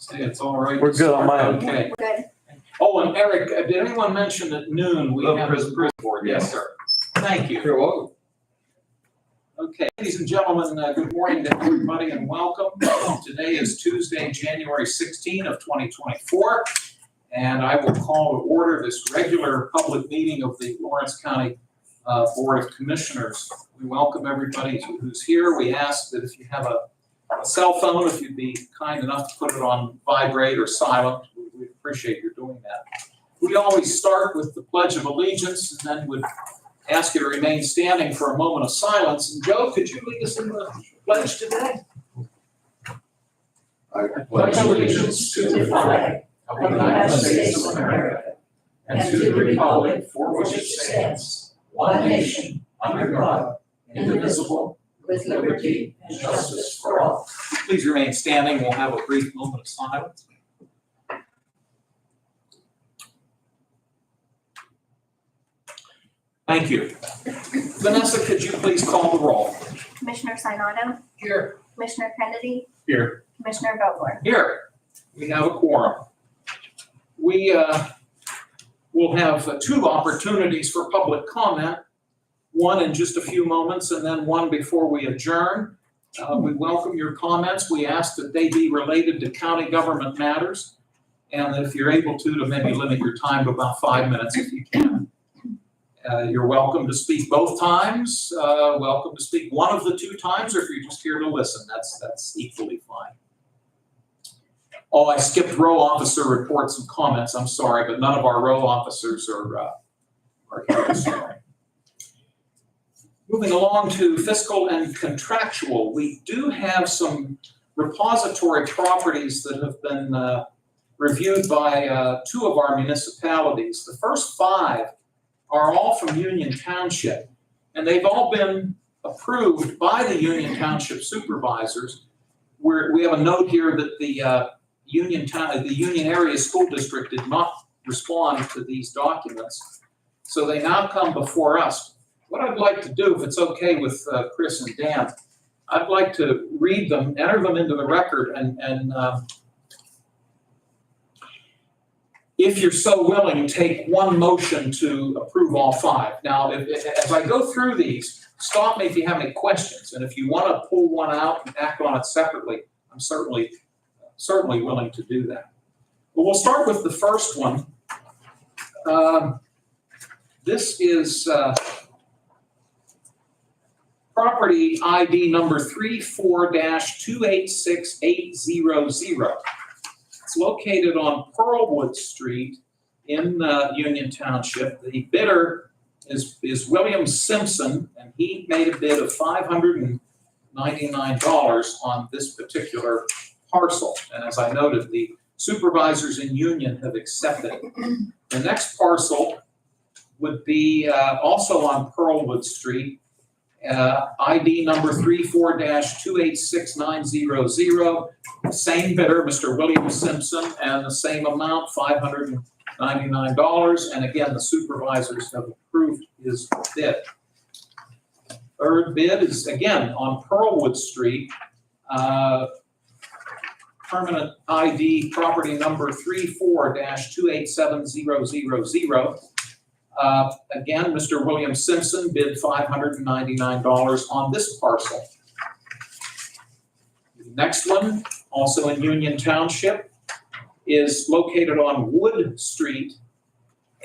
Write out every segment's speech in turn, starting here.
Say it's all right. We're good on mine. Okay. Good. Oh, and Eric, did anyone mention at noon we have a prison board? Yes, sir. Thank you. You're welcome. Okay, ladies and gentlemen, good morning to everybody and welcome. Today is Tuesday, January 16 of 2024, and I will call to order this regular public meeting of the Lawrence County Board of Commissioners. We welcome everybody who's here. We ask that if you have a cell phone, if you'd be kind enough to put it on vibrate or silent, we appreciate your doing that. We always start with the Pledge of Allegiance and then would ask you to remain standing for a moment of silence. And Joe, could you lead us in the pledge today? I Pledge allegiance to the flag of the United States of America and to the republic for which it stands, one nation, under God, indivisible, with liberty and justice for all. Please remain standing. We'll have a brief moment of silence. Thank you. Vanessa, could you please call the roll? Commissioner Sinata, Here. Commissioner Kennedy, Here. Commissioner Vogler. Here. We have a quorum. We will have two opportunities for public comment, one in just a few moments and then one before we adjourn. We welcome your comments. We ask that they be related to county government matters, and if you're able to maybe limit your time to about 5 minutes if you can. You're welcome to speak both times, welcome to speak one of the two times, or if you're just here to listen, that's equally fine. Oh, I skipped row officer reports and comments, I'm sorry, but none of our row officers are here this morning. Moving along to fiscal and contractual, we do have some repository properties that have been reviewed by two of our municipalities. The first five are all from Union Township, and they've all been approved by the Union Township supervisors. We have a note here that the Union Area School District did not respond to these documents, so they now come before us. What I'd like to do, if it's okay with Chris and Dan, I'd like to read them, enter them into the record, and if you're so willing, take one motion to approve all five. Now, as I go through these, stop me if you have any questions, and if you want to pull one out and act on it separately, I'm certainly willing to do that. But we'll start with the first one. This is property ID number 34-286800. It's located on Pearlwood Street in Union Township. The bidder is William Simpson, and he made a bid of $599 on this particular parcel. And as I noted, the supervisors in Union have accepted it. The next parcel would be also on Pearlwood Street, ID number 34-286900. Same bidder, Mr. William Simpson, and the same amount, $599. And again, the supervisors have approved his bid. Third bid is again on Pearlwood Street, permanent ID property number 34-287000. Again, Mr. William Simpson bid $599 on this parcel. The next one, also in Union Township, is located on Wood Street,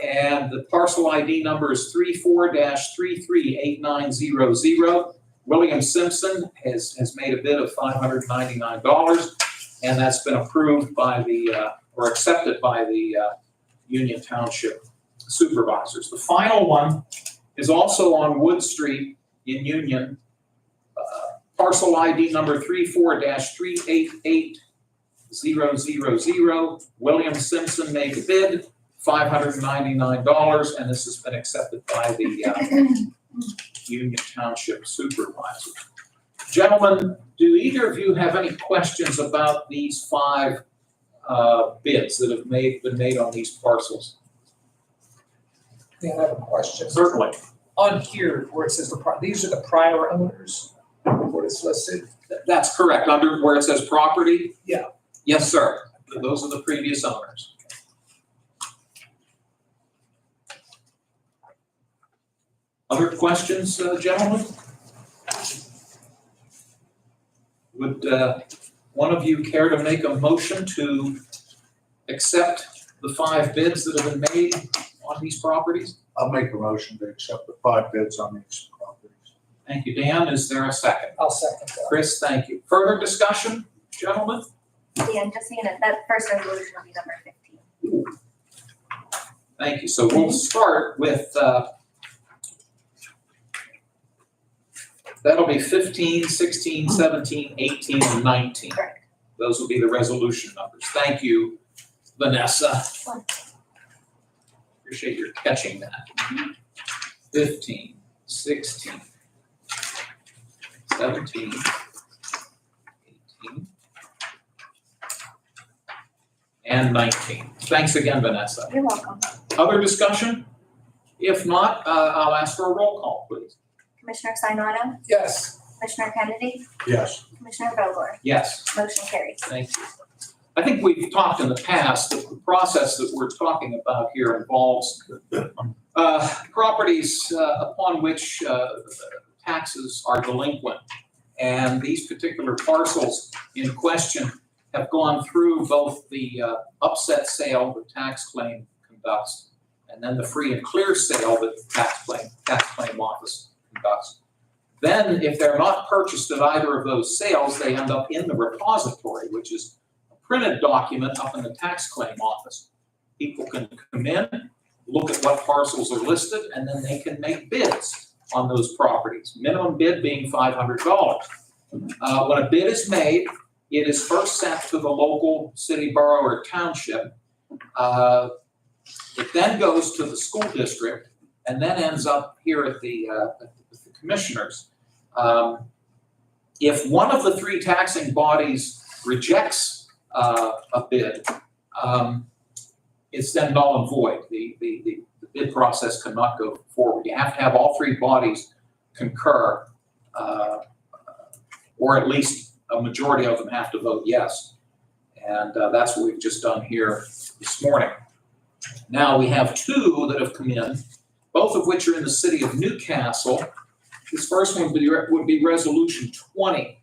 and the parcel ID number is 34-338900. William Simpson has made a bid of $599, and that's been approved by or accepted by the Union Township supervisors. The final one is also on Wood Street in Union, parcel ID number 34-388000. William Simpson made the bid, $599, and this has been accepted by the Union Township supervisors. Gentlemen, do either of you have any questions about these five bids that have been made on these parcels? Yeah, I have a question. Certainly. On here, where it says these are the prior owners, what is listed? That's correct, under where it says property? Yeah. Yes, sir. Those are the previous owners. Other questions, gentlemen? Would one of you care to make a motion to accept the 5 bids that have been made on these properties? I'll make a motion to accept the 5 bids on these properties. Thank you, Dan. Is there a second? I'll second that. Chris, thank you. Further discussion, gentlemen? Dan, just so you know, that first resolution will be number 15. Thank you. So we'll start with, that'll be 15, 16, 17, 18, and 19. Correct. Those will be the resolution numbers. Thank you, Vanessa. Appreciate your catching that. 15, 16, 17, 18, and 19. Thanks again, Vanessa. You're welcome. Other discussion? If not, I'll ask for a roll call, please. Commissioner Sinata, Yes. Commissioner Kennedy, Yes. Commissioner Vogler, Yes. motion carries. Thank you. I think we've talked in the past that the process that we're talking about here involves properties upon which taxes are delinquent. And these particular parcels in question have gone through both the upset sale the tax claim conducts, and then the free and clear sale that the tax claim office conducts. Then, if they're not purchased at either of those sales, they end up in the repository, which is a printed document up in the tax claim office. People can come in, look at what parcels are listed, and then they can make bids on those properties. Minimum bid being $500. When a bid is made, it is first sent to the local city, borough, or township. It then goes to the school district and then ends up here at the commissioners. If one of the 3 taxing bodies rejects a bid, it's then null and void. The bid process cannot go forward. You have to have all 3 bodies concur, or at least a majority of them have to vote yes. And that's what we've just done here this morning. Now we have 2 that have come in, both of which are in the city of Newcastle. This first one would be Resolution 20.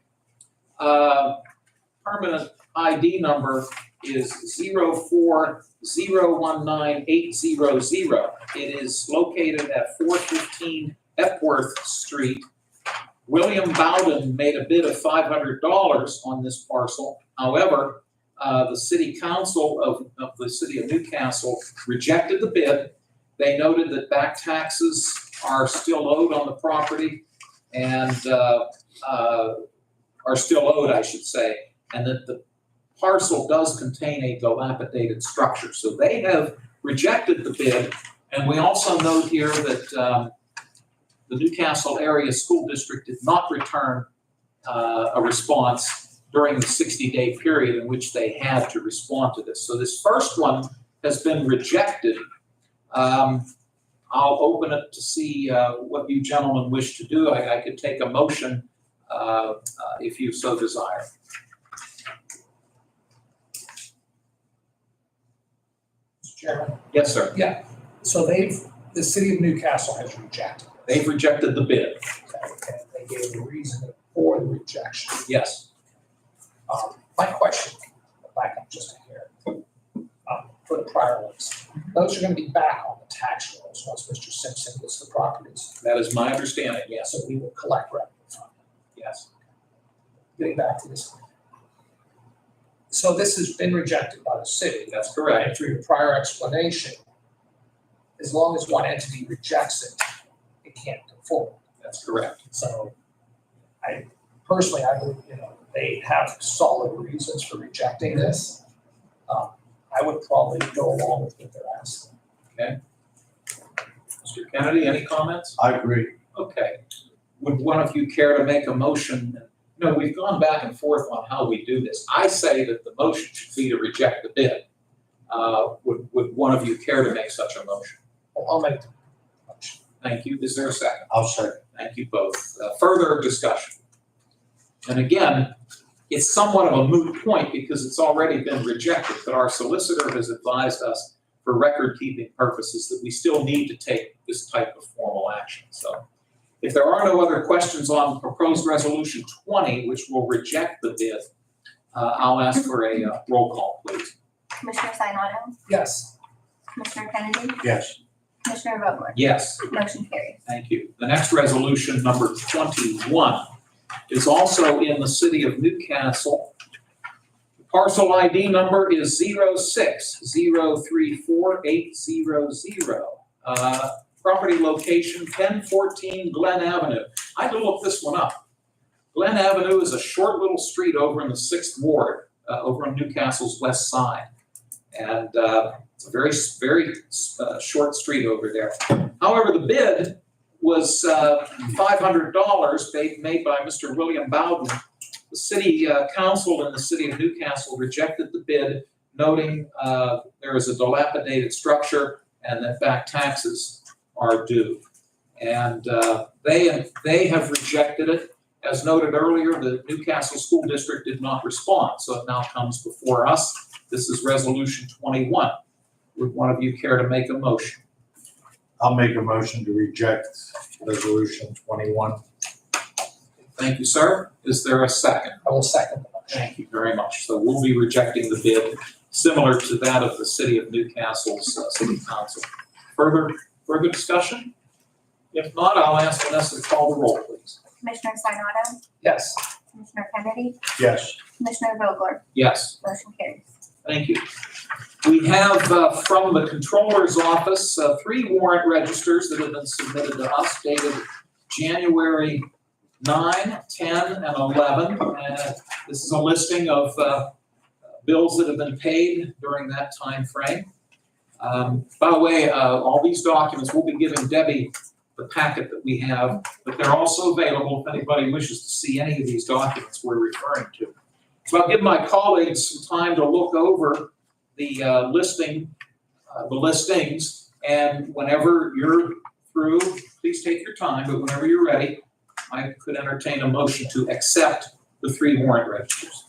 Permanent ID number is 0401980. It is located at 415 Epworth Street. William Bowden made a bid of $500 on this parcel. However, the city council of the city of Newcastle rejected the bid. They noted that back taxes are still owed on the property and are still owed, I should say, and that the parcel does contain a dilapidated structure. So they have rejected the bid. And we also note here that the Newcastle Area School District did not return a response during the 60-day period in which they had to respond to this. So this first one has been rejected. I'll open it to see what you gentlemen wish to do. I could take a motion if you so desire. Mr. Chairman, Yes, sir. so the city of Newcastle has rejected. They've rejected the bid. Okay, they gave the reason for the rejection. Yes. My question, back up just a hair, for the prior ones, those are gonna be back on the tax rolls once Mr. Simpson gets the properties. That is my understanding, yes. So we will collect revenue from them. Yes. Getting back to this. So this has been rejected by the city. That's correct. And through your prior explanation, as long as one entity rejects it, it can't go forward. That's correct. So I personally, I believe, they have solid reasons for rejecting this. I would probably go along with what they're asking. Mr. Kennedy, any comments? I agree. Okay. Would one of you care to make a motion? No, we've gone back and forth on how we do this. I say that the motion should be to reject the bid. Would one of you care to make such a motion? Well, I'll make the motion. Thank you. Is there a second? I'll second. Thank you both. Further discussion. And again, it's somewhat of a moot point because it's already been rejected, but our solicitor has advised us for record-keeping purposes that we still need to take this type of formal action. So if there are no other questions on proposed resolution 20, which will reject the bid, I'll ask for a roll call, please. Commissioner Sinata, Yes. Commissioner Kennedy, Yes. Commissioner Vogler, Yes. motion carries. Thank you. The next resolution, number 21, is also in the city of Newcastle. The parcel ID number is 06034800. Property location 1014 Glen Avenue. I had to look this one up. Glen Avenue is a short little street over in the 6th Ward, over on Newcastle's west side. And it's a very short street over there. However, the bid was $500 made by Mr. William Bowden. The city council in the city of Newcastle rejected the bid, noting there is a dilapidated structure and that back taxes are due. And they have rejected it. As noted earlier, the Newcastle School District did not respond, so it now comes before us. This is resolution 21. Would one of you care to make a motion? I'll make a motion to reject resolution 21. Thank you, sir. Is there a second? I will second the motion. Thank you very much. So we'll be rejecting the bid, similar to that of the city of Newcastle's city council. Further discussion? If not, I'll ask Vanessa to call the roll, please. Commissioner Sinata, Yes. Commissioner Kennedy, Yes. Commissioner Vogler, Yes. motion carries. Thank you. We have from the controller's office 3 warrant registers that have been submitted to us dated January 9, 10, and 11. And this is a listing of bills that have been paid during that time frame. By the way, all these documents, we'll be giving Debbie the packet that we have, but they're also available if anybody wishes to see any of these documents we're referring to. So I'll give my colleagues some time to look over the listings, and whenever you're through, please take your time, but whenever you're ready, I could entertain a motion to accept the 3 warrant registers.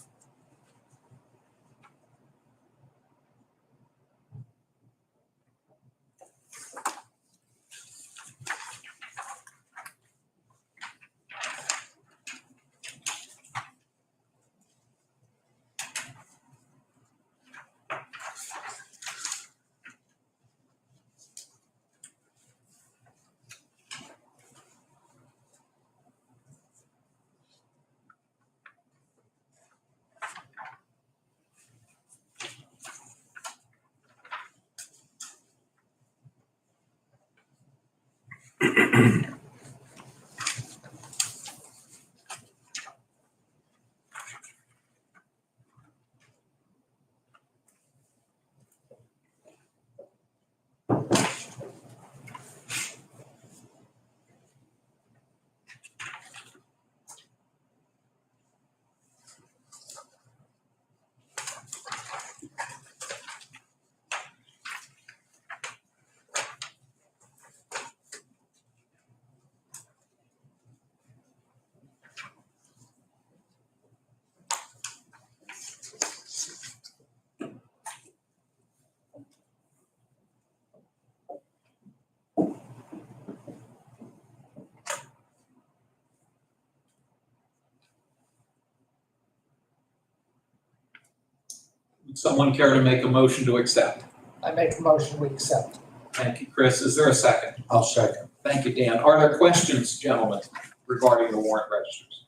Would someone care to make a motion to accept? I make a motion, we accept. Thank you, Chris. Is there a second? I'll second. Thank you, Dan. Are there questions, gentlemen, regarding the warrant registers?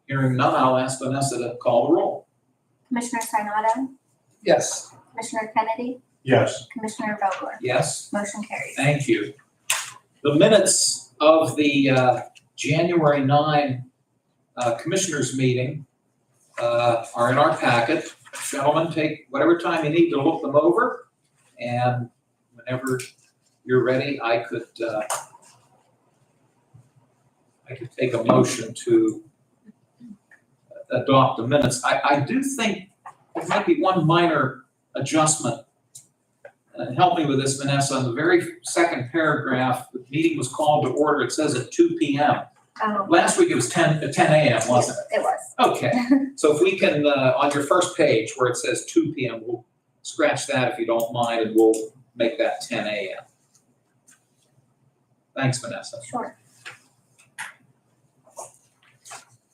Hearing none, I'll ask Vanessa to call the roll. Commissioner Sinata, Yes. Commissioner Kennedy, Yes. Commissioner Vogler, Yes? motion carries. Thank you. The minutes of the January 9 Commissioners meeting are in our packet. Gentlemen, take whatever time you need to look them over, and whenever you're ready, I could take a motion to adopt the minutes. I do think there might be one minor adjustment. Help me with this, Vanessa. In the very second paragraph, the meeting was called to order. It says at 2 p.m. Last week it was 10 a.m., wasn't it? It was. Okay, so if we can, on your first page where it says 2 p.m., we'll scratch that if you don't mind, and we'll make that 10 a.m. Thanks, Vanessa. Sure.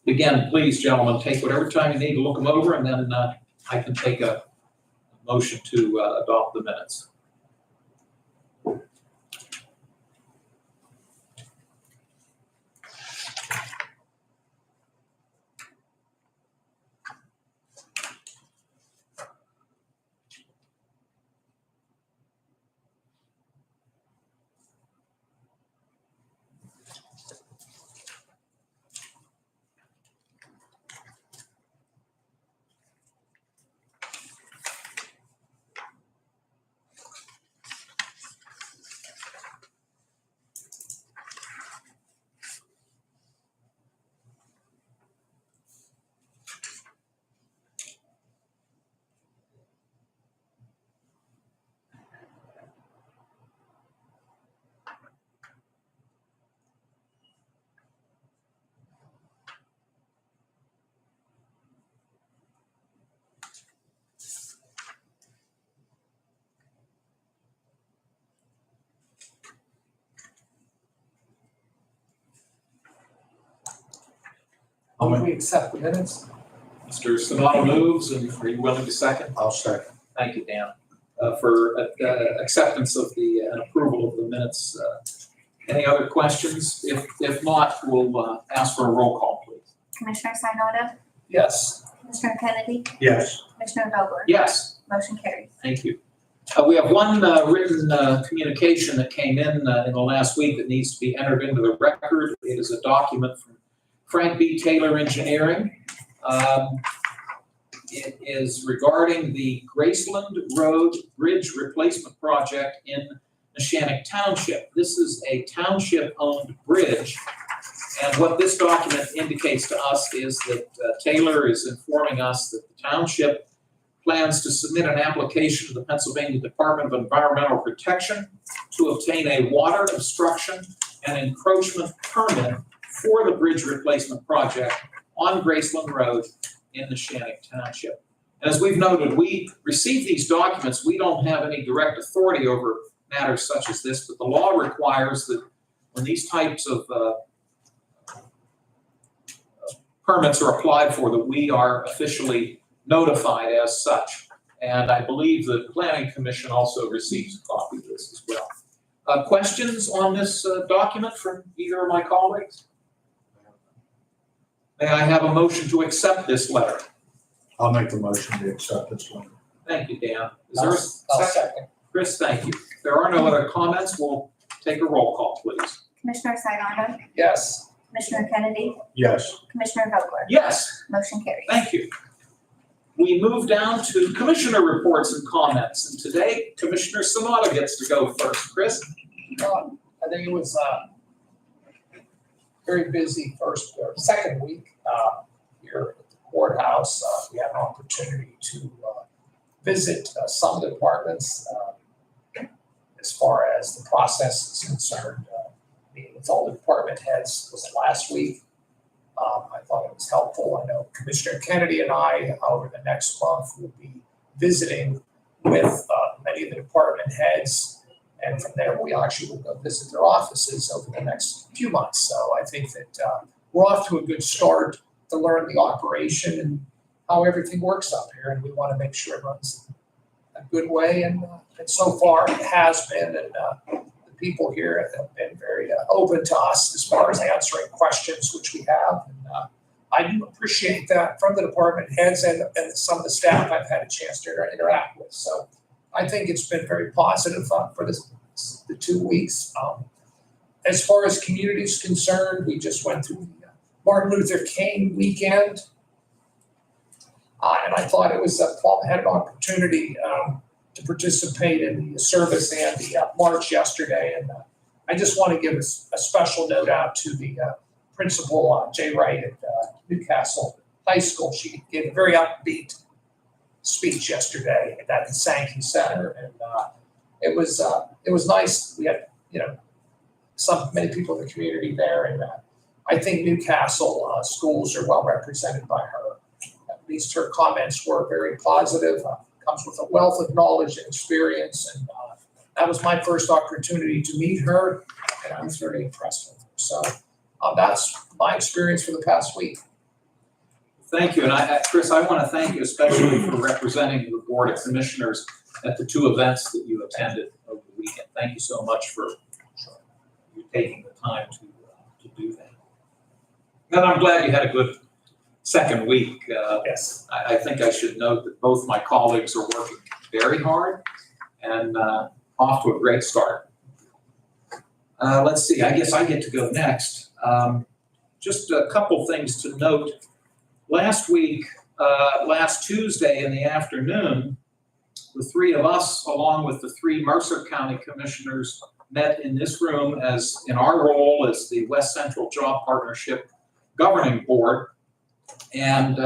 Again, please, gentlemen, take whatever time you need to look them over, and then I can take a motion to adopt the minutes. Will we accept the minutes? Mr. Sonata moves, and are you willing to second? I'll second. Thank you, Dan, for acceptance of and approval of the minutes. Any other questions? If not, we'll ask for a roll call, please. Commissioner Sinata, Yes. Commissioner Kennedy, Yes. Commissioner Vogler? Yes. Motion carries. Thank you. We have one written communication that came in the last week that needs to be entered into the record. It is a document from Frank B. Taylor Engineering. It is regarding the Graceland Road Bridge Replacement Project in Neshannock Township. This is a township-owned bridge, and what this document indicates to us is that Taylor is informing us that the township plans to submit an application to the Pennsylvania Department of Environmental Protection to obtain a water obstruction and encroachment permit for the bridge replacement project on Graceland Road in Neshannock Township. And as we've noted, we receive these documents. We don't have any direct authority over matters such as this, but the law requires that when these types of permits are applied for, that we are officially notified as such. And I believe the Planning Commission also receives a copy of this as well. Questions on this document from either of my colleagues? May I have a motion to accept this letter? I'll make the motion to accept this one. Thank you, Dan. Is there a I'll second? second. Chris, thank you. If there are no other comments, we'll take a roll call, please. Commissioner Sinata, Yes. Commissioner Kennedy, Yes. Commissioner Vogler? Yes, Motion carries. thank you. We move down to commissioner reports and comments, and today Commissioner Sonata gets to go first. Chris? I think it was very busy second week here at the courthouse. We had an opportunity to visit some of the departments as far as the process is concerned. Meeting with all the department heads was last week. I thought it was helpful. I know Commissioner Kennedy and I, over the next month, will be visiting with many of the department heads. And from there, we actually will go visit their offices over the next few months. So I think that we're off to a good start to learn the operation and how everything works up here. And we want to make sure it runs a good way. And so far it has been. And the people here have been very open to us as far as answering questions, which we have. And I do appreciate that from the department heads and some of the staff I've had a chance to interact with. So I think it's been very positive for the 2 weeks. As far as community is concerned, we just went through the Martin Luther King weekend. And I thought it was had an opportunity to participate in the service and the march yesterday. And I just want to give a special note out to the principal, Jay Wright at Newcastle High School. She gave a very upbeat speech yesterday at the Sankey Center, and it was nice. We had many people in the community there, and I think Newcastle schools are well represented by her. At least her comments were very positive, comes with a wealth of knowledge and experience, and that was my first opportunity to meet her, and I was very impressed with her. So that's my experience for the past week. Thank you, and Chris, I want to thank you especially for representing the Board of Commissioners at the 2 events that you attended over the weekend. Thank you so much for you taking the time to do that. And I'm glad you had a good second week. Yes. I think I should note that both my colleagues are working very hard and off to a great start. Let's see, I guess I get to go next. Just a couple things to note. Last week, last Tuesday in the afternoon, the 3 of us, along with the 3 Mercer County Commissioners, met in this room as in our role as the West Central Job Partnership Governing Board. And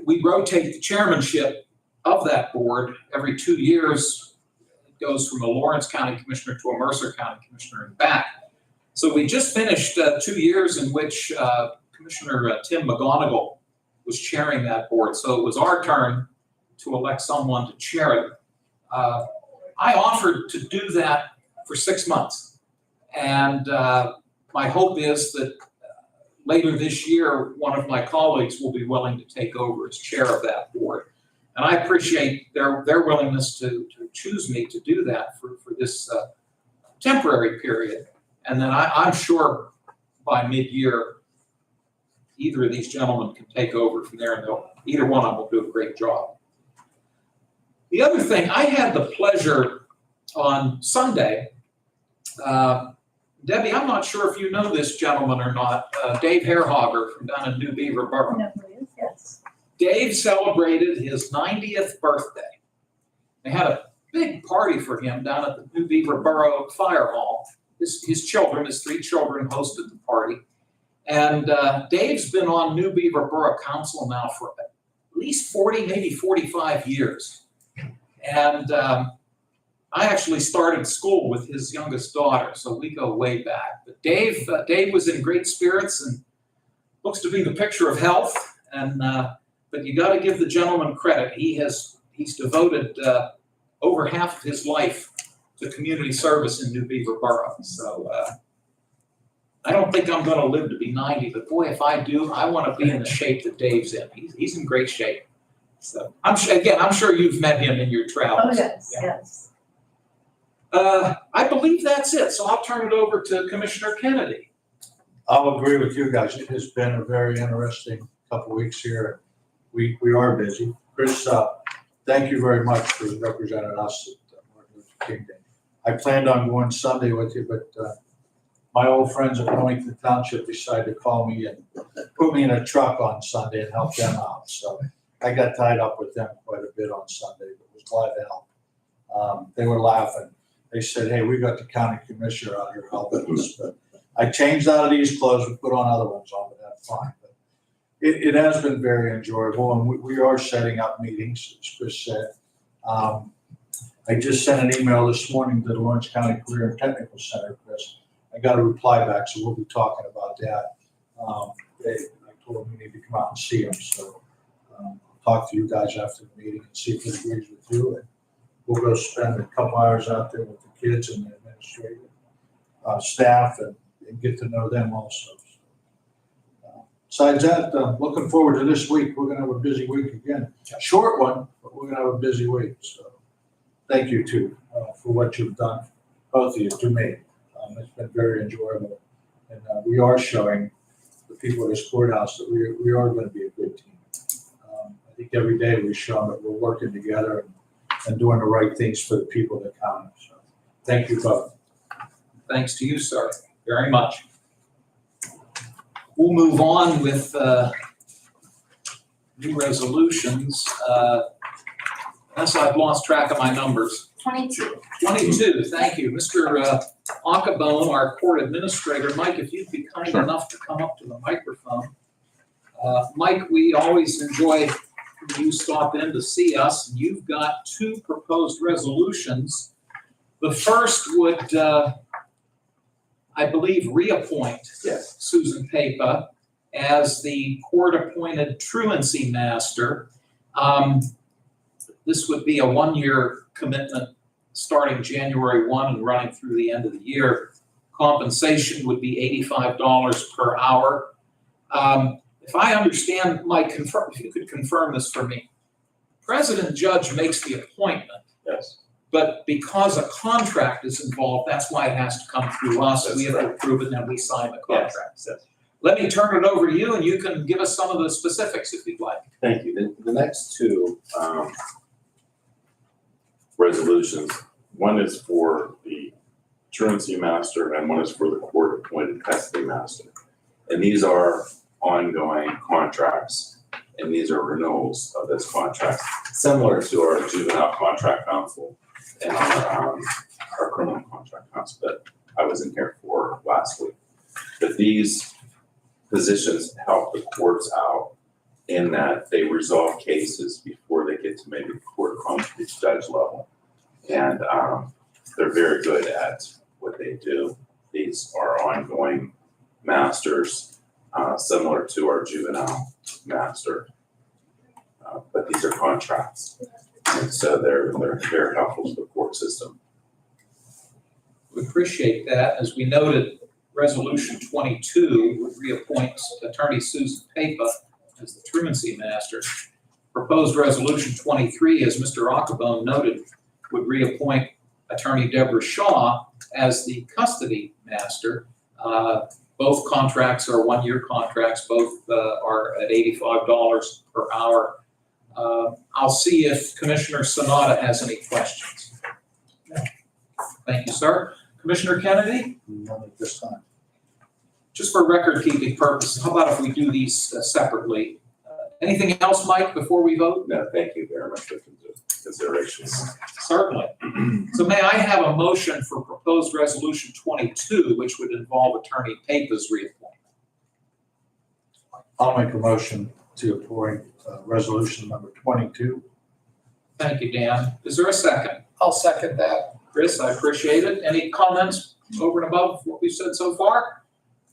we rotate the chairmanship of that board every 2 years. It goes from a Lawrence County Commissioner to a Mercer County Commissioner and back. So we just finished 2 years in which Commissioner Tim McGonigal was chairing that board. So it was our turn to elect someone to chair it. I offered to do that for 6 months. And my hope is that later this year, one of my colleagues will be willing to take over as chair of that board. And I appreciate their willingness to choose me to do that for this temporary period. And then I'm sure by mid-year, either of these gentlemen can take over from there, and either one of them will do a great job. The other thing, I had the pleasure on Sunday, Debbie, I'm not sure if you know this gentleman or not, Dave Hairhogger from down in New Beaver Borough. No, it is, yes. Dave celebrated his 90th birthday. They had a big party for him down at the New Beaver Borough Fire Hall. His 3 children hosted the party. And Dave's been on New Beaver Borough Council now for at least 40, maybe 45 years. And I actually started school with his youngest daughter, so we go way back. But Dave was in great spirits and looks to be the picture of health. And but you got to give the gentleman credit. He's devoted over half of his life to community service in New Beaver Borough. So I don't think I'm going to live to be 90, but boy, if I do, I want to be in the shape that Dave's in. He's in great shape. So I'm sure you've met him in your travels. Oh, yes, Yeah. yes. I believe that's it. So I'll turn it over to Commissioner Kennedy. I'll agree with you guys. It has been a very interesting couple of weeks here. We are busy. Chris, thank you very much for representing us at Martin Luther King Day. I planned on going Sunday with you, but my old friends at Wilmington Township decided to call me and put me in a truck on Sunday and help them out. So I got tied up with them quite a bit on Sunday, but was glad to help. They were laughing. They said, "Hey, we got the county commissioner out here helping us." But I changed out of these clothes and put on other ones on, but that's fine. But it has been very enjoyable, and we are setting up meetings, as Chris said. I just sent an email this morning to the Lawrence County Career and Technical Center, Chris. I got a reply back, so we'll be talking about that. I told them we need to come out and see them, so I'll talk to you guys after the meeting and see if it agrees with you. And we'll go spend a couple hours out there with the kids and the administrative staff and get to know them also. Besides that, looking forward to this week. We're going to have a busy week again. A short one, but we're going to have a busy week. So thank you, too, for what you've done, both of you, to me. It's been very enjoyable. And we are showing the people at this courthouse that we are going to be a good team. I think every day we show that we're working together and doing the right things for the people that count. So thank you both. Thanks to you, sir, very much. We'll move on with new resolutions. Unless I've lost track of my numbers. 22. 22, thank you. Mr. Acabone, our court administrator. Mike, if you'd be kind enough to come up to the microphone. Mike, we always enjoy when you stop in to see us. You've got 2 proposed resolutions. The first would, I believe, reappoint Yes. Susan Papa as the court-appointed truancy master. This would be a one-year commitment starting January 1 and running through the end of the year. Compensation would be $85 per hour. If I understand, Mike, if you could confirm this for me. President Judge makes the appointment, Yes. but because a contract is involved, that's why it has to come through us. We have to approve it, and then we sign the contract. Yes. Let me turn it over to you, and you can give us some of the specifics if you'd like. Thank you. The next two resolutions, one is for the truancy master and one is for the court-appointed custody master. And these are ongoing contracts, and these are renewals of this contract, similar to our juvenile contract counsel and our criminal contract counsel that I was in here for last week. But these positions help the courts out in that they resolve cases before they get to maybe court of the judge level. And they're very good at what they do. These are ongoing masters, similar to our juvenile master. But these are contracts. And so they're very helpful to the court system. We appreciate that. As we noted, Resolution 22 would reappoint Attorney Susan Papa as the truancy master. Proposed Resolution 23, as Mr. Achabone noted, would reappoint Attorney Deborah Shaw as the custody master. Both contracts are one-year contracts. Both are at $85 per hour. I'll see if Commissioner Sanada has any questions. No. Thank you, sir. Commissioner Kennedy? None at this time. Just for record-keeping purposes, how about if we do these separately? Anything else, Mike, before we vote? No, thank you very much for considerations. Certainly. So may I have a motion for proposed resolution 22, which would involve Attorney Papa's reappointment? I'll make a motion to appoint resolution number 22. Thank you, Dan. Is there a second? I'll second that. Chris, I appreciate it. Any comments over and above what we've said so far?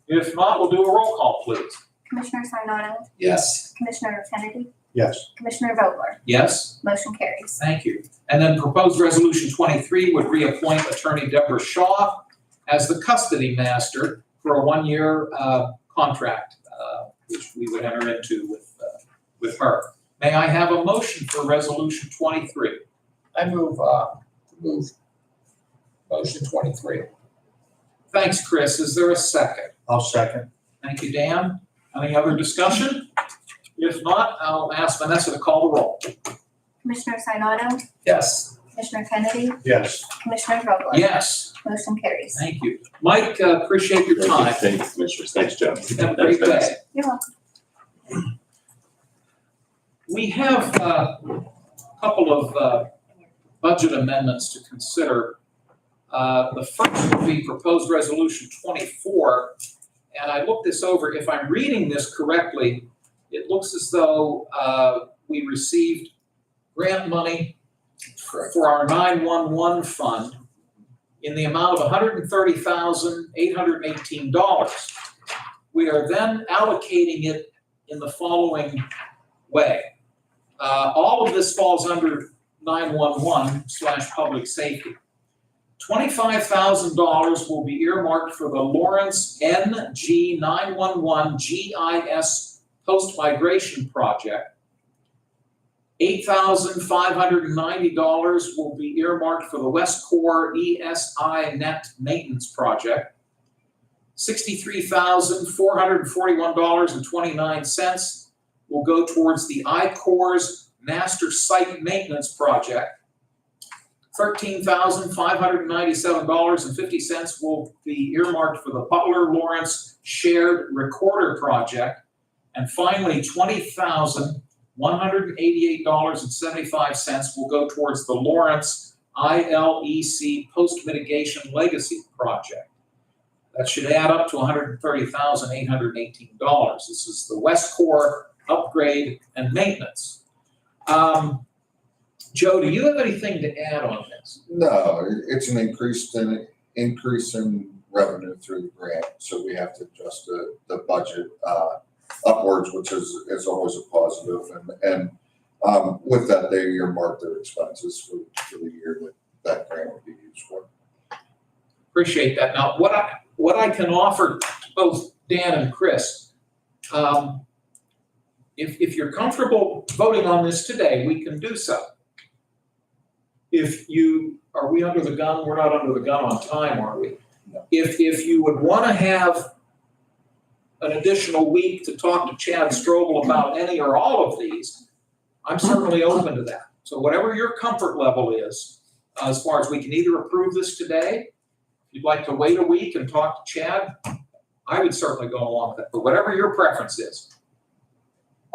If not, we'll do a roll call, please. Commissioner Sinata, Yes. Commissioner Kennedy, Yes. Commissioner Vogler, Yes? motion carries. Thank you. And then proposed resolution 23 would reappoint Attorney Deborah Shaw as the custody master for a one-year contract, which we would enter into with her. May I have a motion for resolution 23? I move motion 23. Thanks, Chris. Is there a second? I'll second. Thank you, Dan. Any other discussion? If not, I'll ask Vanessa to call the roll. Commissioner Sinata, Yes. Commissioner Kennedy, Yes. Commissioner Vogler. Yes, Motion carries. thank you. Mike, appreciate your time. Thank you, Commissioners. Thanks, Jeff. Have a great Thanks, day. You're welcome. We have a couple of budget amendments to consider. The first would be proposed resolution 24. And I looked this over. If I'm reading this correctly, it looks as though we received grant money for our 911 fund in the amount of $130,818. We are then allocating it in the following way. All of this falls under 911/public safety. $25,000 will be earmarked for the Lawrence NG 911 GIS post-migration project. $8,590 will be earmarked for the West Core ESI Net maintenance project. $63,441.29 will go towards the I-Corps master site maintenance project. $13,597.50 will be earmarked for the Butler Lawrence Shared Recorder Project. And finally, $20,188.75 will go towards the Lawrence ILEC Post Mitigation Legacy Project. That should add up to $130,818. This is the West Core upgrade and maintenance. Joe, do you have anything to add on this? No, it's an increase in revenue through the grant, so we have to adjust the budget upwards, which is always a positive. And with that, they earmark their expenses for the year that grant would be used for. Appreciate that. Now, what I can offer to both Dan and Chris, if you're comfortable voting on this today, we can do so. Are we under the gun? We're not under the gun on time, are we? No. If you would want to have an additional week to talk to Chad Strobel about any or all of these, I'm certainly open to that. So whatever your comfort level is, as far as we can either approve this today, if you'd like to wait a week and talk to Chad, I would certainly go along with that, but whatever your preference is.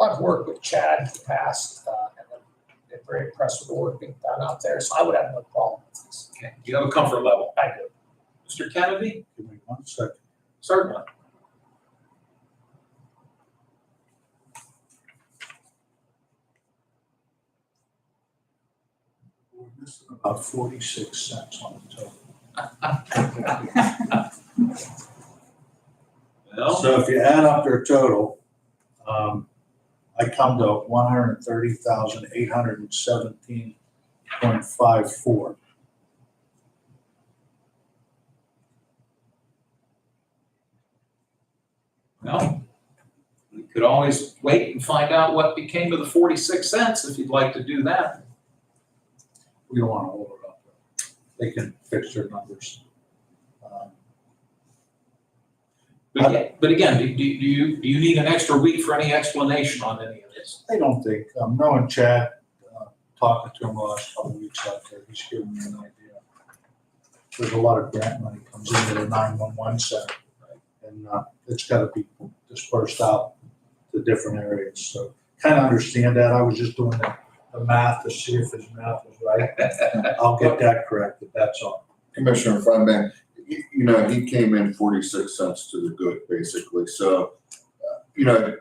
I've worked with Chad in the past, and they're very impressed with the work being done out there, so I would have no problem with this. Okay. You have a comfort level. I do. Mr. Kennedy? Give me 1 second. Certainly. We're missing about 46 cents on the total. Well, So if you add up their total, I come to 130,817.54. well, we could always wait and find out what became of the 46 cents if you'd like to do that. We don't want to hold it up. They can fix their numbers. But again, do you need an extra week for any explanation on any of this? I don't think, knowing Chad, talking to him the last couple of weeks out there, he's given me an idea. There's a lot of grant money comes into the 911 center, and it's got to be dispersed out to different areas. So kind of understand that. I was just doing the math to see if his math was right. I'll get that corrected, that's all. Commissioner, if I may, you know, he came in 46 cents to the good, basically. So, you know,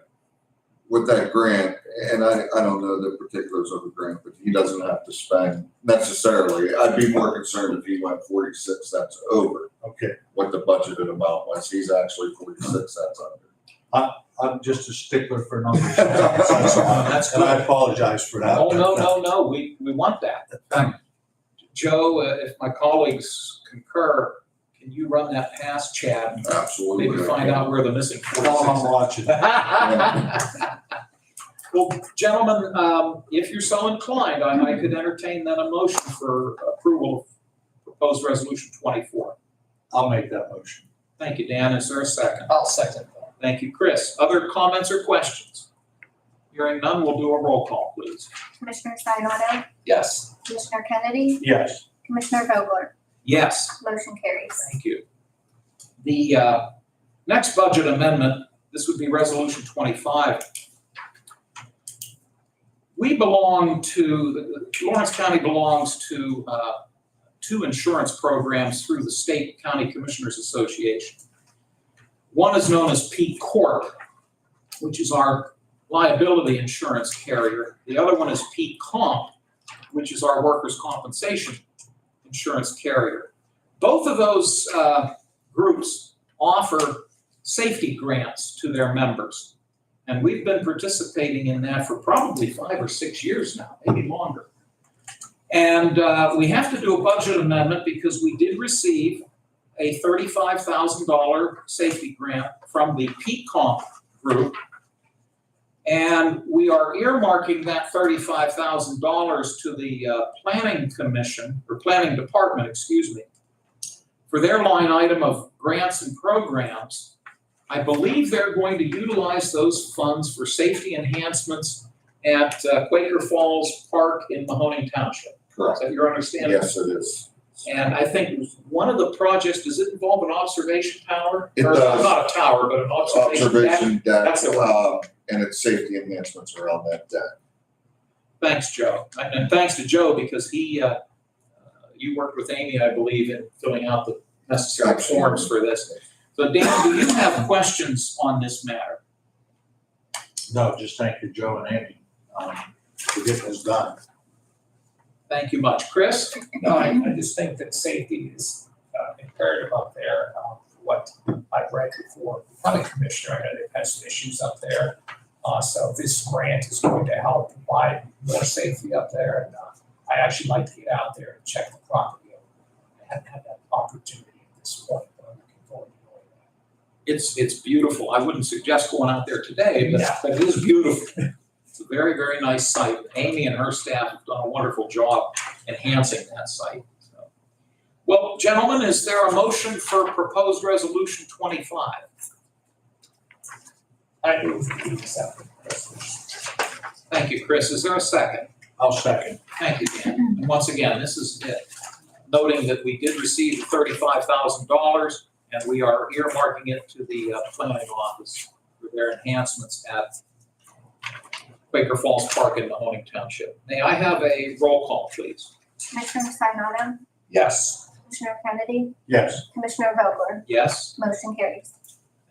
with that grant, and I don't know the particulars of the grant, but he doesn't have to spend necessarily. I'd be more concerned if he went 46 cents over Okay, what the budgeted amount was. He's actually 46 cents under. I'm just a stickler for numbers. That's and I apologize for that. Oh, no, we want that. Joe, if my colleagues concur, can you run that past Chad? Absolutely. Maybe find out where the missing 46 While I'm watching. Well, gentlemen, if you're so inclined, I could entertain then a motion for approval of proposed resolution 24. I'll make that motion. Thank you, Dan. Is there a second? I'll second that. Thank you, Chris. Other comments or questions? Hearing none, we'll do a roll call, please. Commissioner Sinata, Yes. Commissioner Kennedy, Yes. Commissioner Vogler, Yes. motion carries. Thank you. The next budget amendment, this would be resolution 25. Lawrence County belongs to two insurance programs through the State County Commissioners Association. One is known as P Corp, which is our liability insurance carrier. The other one is P Comp, which is our workers' compensation insurance carrier. Both of those groups offer safety grants to their members. And we've been participating in that for probably 5 or 6 years now, maybe longer. And we have to do a budget amendment because we did receive a $35,000 safety grant from the PCOMP group. And we are earmarking that $35,000 to the planning department, for their line item of grants and programs. I believe they're going to utilize those funds for safety enhancements at Quaker Falls Park in Mahoning Township. Correct. Is that your understanding? Yes, it is. And I think one of the projects, does it involve an observation tower? It Or does. not a tower, but an observation deck? Observation deck, That's the one. and its safety enhancements around that deck. Thanks, Joe. And thanks to Joe because you worked with Amy, I believe, in filling out the necessary forms for this. So Dan, do you have questions on this matter? No, just thank you, Joe and Amy, for getting this done. Thank you much. Chris? No, I just think that safety is imperative up there what I've read before becoming commissioner. I know they've had some issues up there. So this grant is going to help provide more safety up there. And I actually like to get out there and check the property. I haven't had that opportunity at this point, but I'm looking forward to doing that. It's beautiful. I wouldn't suggest going out there today, Yeah. but it is beautiful. It's a very, very nice site. Amy and her staff have done a wonderful job enhancing that site. So, well, gentlemen, is there a motion for proposed resolution 25? I move to accept the resolution. Thank you, Chris. Is there a second? I'll second. Thank you, Dan. And once again, this is it. Noting that we did receive $35,000 and we are earmarking it to the planning office for their enhancements at Quaker Falls Park in Mahoning Township. May I have a roll call, please? Commissioner Sinata, Yes. Commissioner Kennedy, Yes. Commissioner Vogler, Yes? motion carries.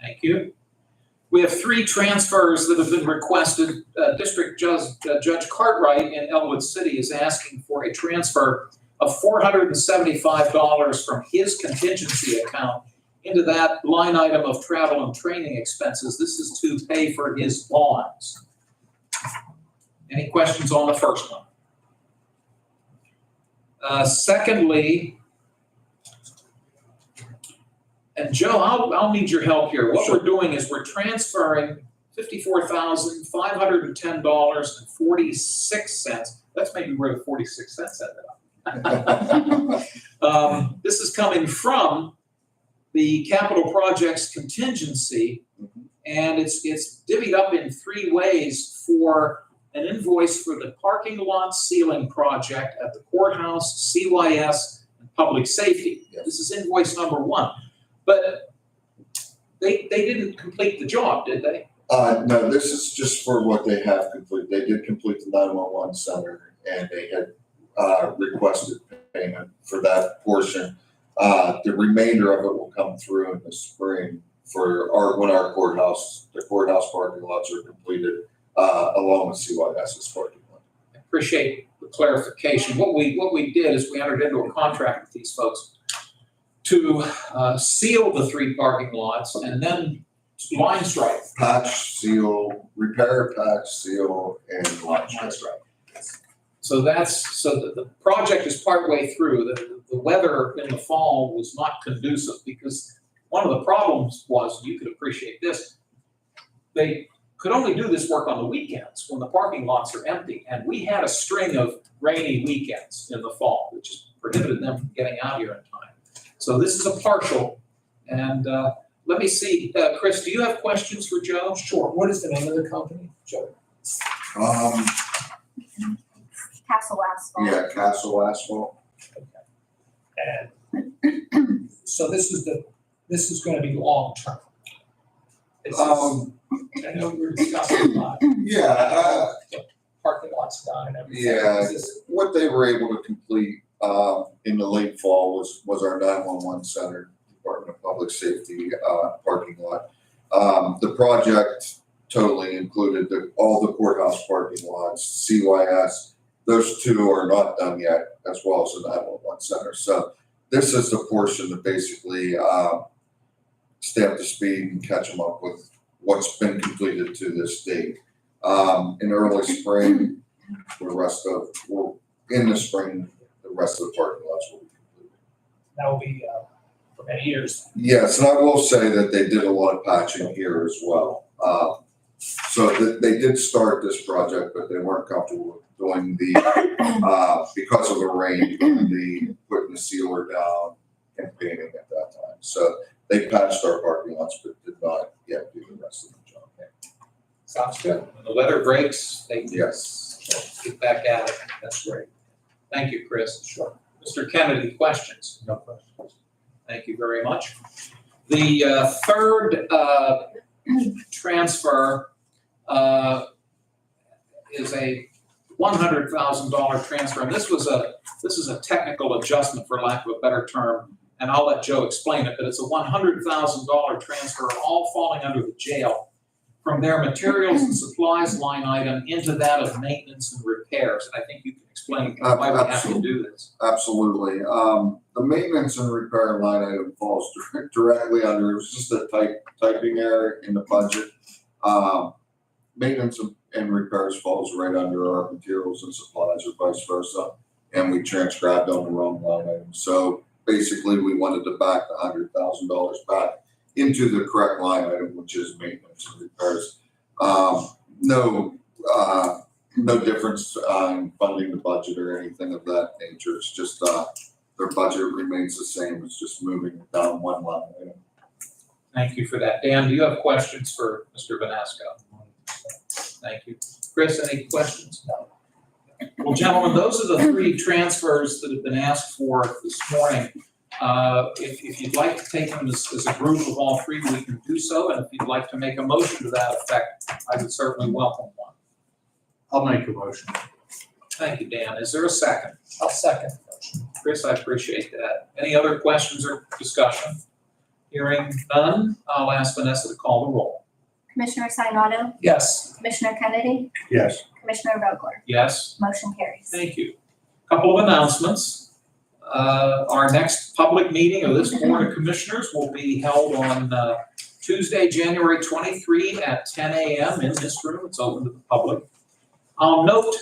Thank you. We have 3 transfers that have been requested. District Judge Cartwright in Elwood City is asking for a transfer of $475 from his contingency account into that line item of travel and training expenses. This is to pay for his bonds. Any questions on the first one? Secondly, and Joe, I'll need your help here. What we're doing is we're transferring $54,510.46. That's maybe where the 46 cents ended up. This is coming from the capital projects contingency, and it's divvied up in 3 ways for an invoice for the parking lot ceiling project at the courthouse, CYS, and public safety. This is invoice number 1. But they didn't complete the job, did they? No, this is just for what they have completed. They did complete the 911 center and they had requested payment for that portion. The remainder of it will come through in the spring for when the courthouse parking lots are completed, along with CYS's parking lot. I appreciate the clarification. What we did is we entered into a contract with these folks to seal the 3 parking lots and then line stripe. Patch, seal, repair, patch, seal, and line Line stripe. stripe. So the project is partway through. The weather in the fall was not conducive because one of the problems was, you could appreciate this, they could only do this work on the weekends when the parking lots are empty. And we had a string of rainy weekends in the fall, which just prohibited them from getting out here in time. So this is a partial. And let me see, Chris, do you have questions for Joe? Sure. What is the name of the company, Joe? Castle Asphalt. Yeah, Castle Asphalt. And so this is gonna be long term. This is, I know we were discussing a lot, Yeah, parking lots done and everything. Yeah. Is this- what they were able to complete in the late fall was our 911 center, Department of Public Safety parking lot. The project totally included all the courthouse parking lots, CYS. Those 2 are not done yet, as well as the 911 center. So this is the portion that basically stay up to speed and catch them up with what's been completed to this date. In early spring, in the spring, the rest of the parking lots will be completed. That will be for many years. Yes, and I will say that they did a lot of patching here as well. So they did start this project, but they weren't comfortable with doing because of the rain, putting the sealer down and painting at that time. So they patched our parking lots, but did not yet do the rest of the job. Sounds good. When the weather breaks, they Yes. get back at it. That's great. Thank you, Chris. Sure. Mr. Kennedy, questions? No questions. Thank you very much. The third transfer is a $100,000 transfer, and this is a technical adjustment, for lack of a better term, and I'll let Joe explain it, but it's a $100,000 transfer, all falling under the jail, from their materials and supplies line item into that of maintenance and repairs. And I think you can explain why we have to do this. Absolutely. The maintenance and repair line item falls directly under, it's just a typing error in the budget. Maintenance and repairs falls right under our materials and supplies or vice versa. And we transcribed on the wrong line item. So basically we wanted to back the $100,000 back into the correct line item, which is maintenance and repairs. No difference in funding the budget or anything of that nature. It's just their budget remains the same. It's just moving it down one line item. Thank you for that. Dan, do you have questions for Mr. Vanasco? Thank you. Chris, any questions? No. Well, gentlemen, those are the three transfers that have been asked for this morning. If you'd like to take them as a group of all three, we can do so. And if you'd like to make a motion to that effect, I would certainly welcome one. I'll make a motion. Thank you, Dan. Is there a second? I'll second the motion. Chris, I appreciate that. Any other questions or discussion? Hearing none, I'll ask Vanessa to call the roll. Commissioner Sinata, Yes. Commissioner Kennedy, Yes. Commissioner Vogler, Yes? motion carries. Thank you. Couple of announcements. Our next public meeting of this Board of Commissioners will be held on Tuesday, January 23 at 10 a.m. in this room. It's open to the public. I'll note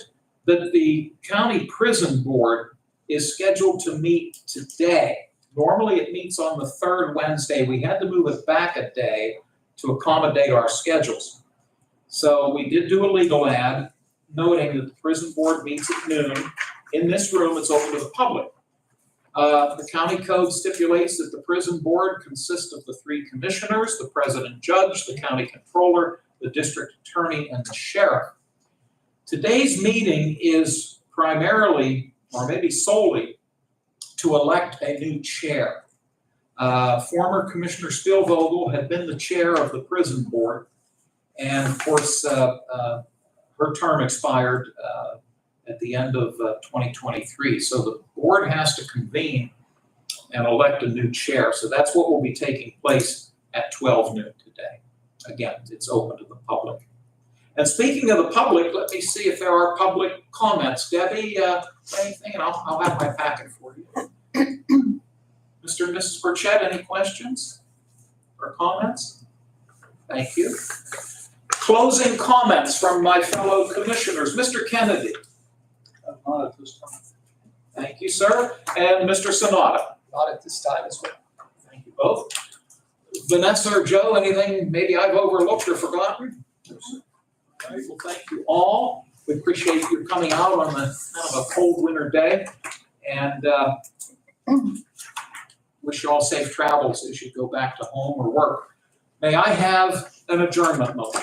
that the County Prison Board is scheduled to meet today. Normally it meets on the third Wednesday. We had to move it back a day to accommodate our schedules. So we did do a legal ad noting that the prison board meets at noon. In this room, it's open to the public. The county code stipulates that the prison board consists of the three commissioners, the president judge, the county controller, the district attorney, and the sheriff. Today's meeting is primarily, or maybe solely, to elect a new chair. Former Commissioner Spielvogel had been the chair of the prison board, and of course, her term expired at the end of 2023. So the board has to convene and elect a new chair. So that's what will be taking place at 12 noon today. Again, it's open to the public. And speaking of the public, let me see if there are public comments. Debbie, anything? And I'll have my packet for you. Mr. and Mrs. Burchett, any questions or comments? Thank you. Closing comments from my fellow commissioners. Mr. Kennedy. Not at this time. Thank you, sir. And Mr. Sonata. Not at this time as well. Thank you both. Vanessa or Joe, anything maybe I've overlooked or forgotten? All right, well, thank you all. We appreciate you coming out on kind of a cold winter day. And wish you all safe travels as you go back to home or work. May I have an adjournment motion?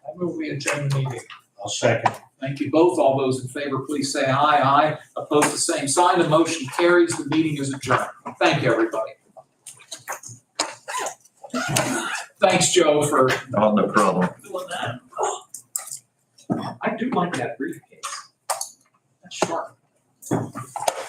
I move we adjourn the meeting. I'll second. Thank you both. All those in favor, please say aye. Aye. Opposed, the same sign. The motion carries. The meeting is adjourned. Thank you, everybody. Thanks, Joe, for Oh, no problem. doing that. I do like that briefcase. That's sharp.